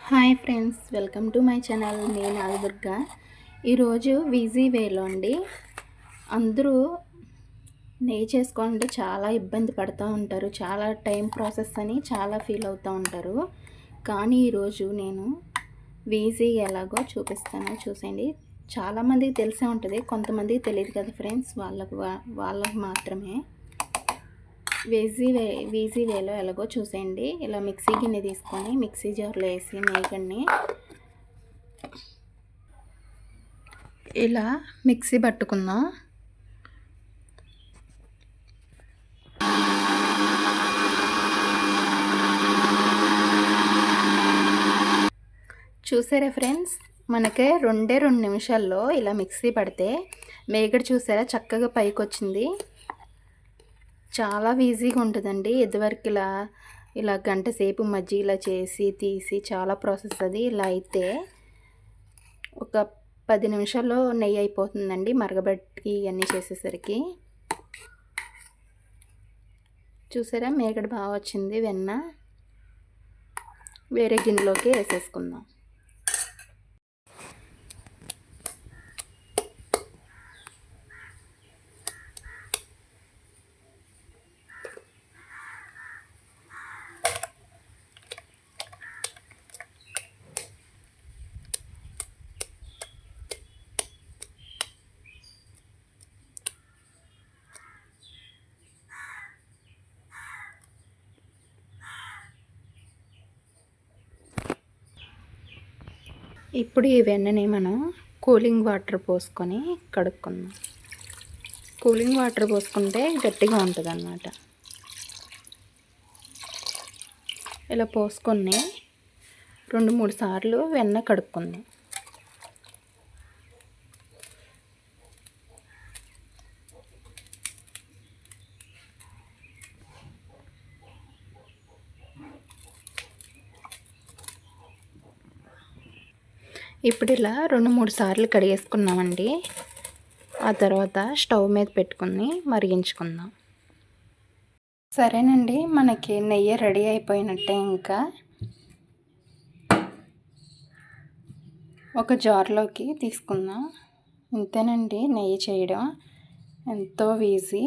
Hi friends, welcome to my channel. నేను నాగదుర్గ. ఈరోజు easy వేలో అండి. అందరూ నెయ్యి చేసుకోవాలంటే చాలా ఇబ్బంది పడుతూ ఉంటారు, చాలా టైం ప్రాసెస్ అని చాలా ఫీల్ అవుతూ ఉంటారు. కానీ ఈరోజు నేను ఈజీ ఎలాగో చూపిస్తాను, చూసేయండి. చాలామందికి తెలిసే ఉంటుంది, కొంతమందికి తెలియదు కదా ఫ్రెండ్స్, వాళ్ళకు మాత్రమే. ఈజీ వేలో ఎలాగో చూసేయండి. ఇలా మిక్సీ గిన్నె తీసుకొని మిక్సీ జార్లో వేసి మేగడ్ని ఇలా మిక్సీ పట్టుకుందాం. చూసారా ఫ్రెండ్స్, మనకే 2 నిమిషాల్లో ఇలా మిక్సీ పడితే మేగడ చూసారా చక్కగా పైకి వచ్చింది. చాలా ఈజీగా ఉంటుందండి. ఇదివరకు ఇలా గంట సేపు మజ్జిగ ఇలా చేసి తీసి చాలా ప్రాసెస్ అది. ఇలా అయితే ఒక 10 నిమిషాల్లో నెయ్యి అయిపోతుందండి, మరగబెట్టి ఇవన్నీ చేసేసరికి. చూసారా మేగడ బాగా వచ్చింది. వెన్న వేరే గిన్నెలోకి వేసేసుకుందాం. ఇప్పుడు ఈ వెన్నని మనం కూలింగ్ వాటర్ పోసుకొని కడుక్కుందాం. కూలింగ్ వాటర్ పోసుకుంటే గట్టిగా ఉంటుంది అన్నమాట. ఇలా పోసుకొని 2-3 సార్లు వెన్న కడుక్కుందాం. ఇప్పుడు ఇలా 2-3 సార్లు కడిగేసుకున్నామండి. ఆ తర్వాత స్టవ్ మీద పెట్టుకుని మరిగించుకుందాం. సరేనండి, మనకి నెయ్యి రెడీ అయిపోయినట్టే. ఇంకా ఒక జార్లోకి తీసుకుందాం. ఇంతేనండి, నెయ్యి చేయడం ఎంతో ఈజీ.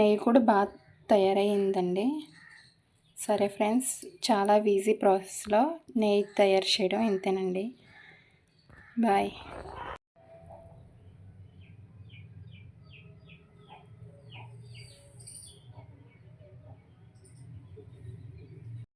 నెయ్యి కూడా బాగా తయారయ్యిందండి. సరే ఫ్రెండ్స్, చాలా ఈజీ ప్రాసెస్లో నెయ్యి తయారు చేయడం ఇంతేనండి. బాయ్.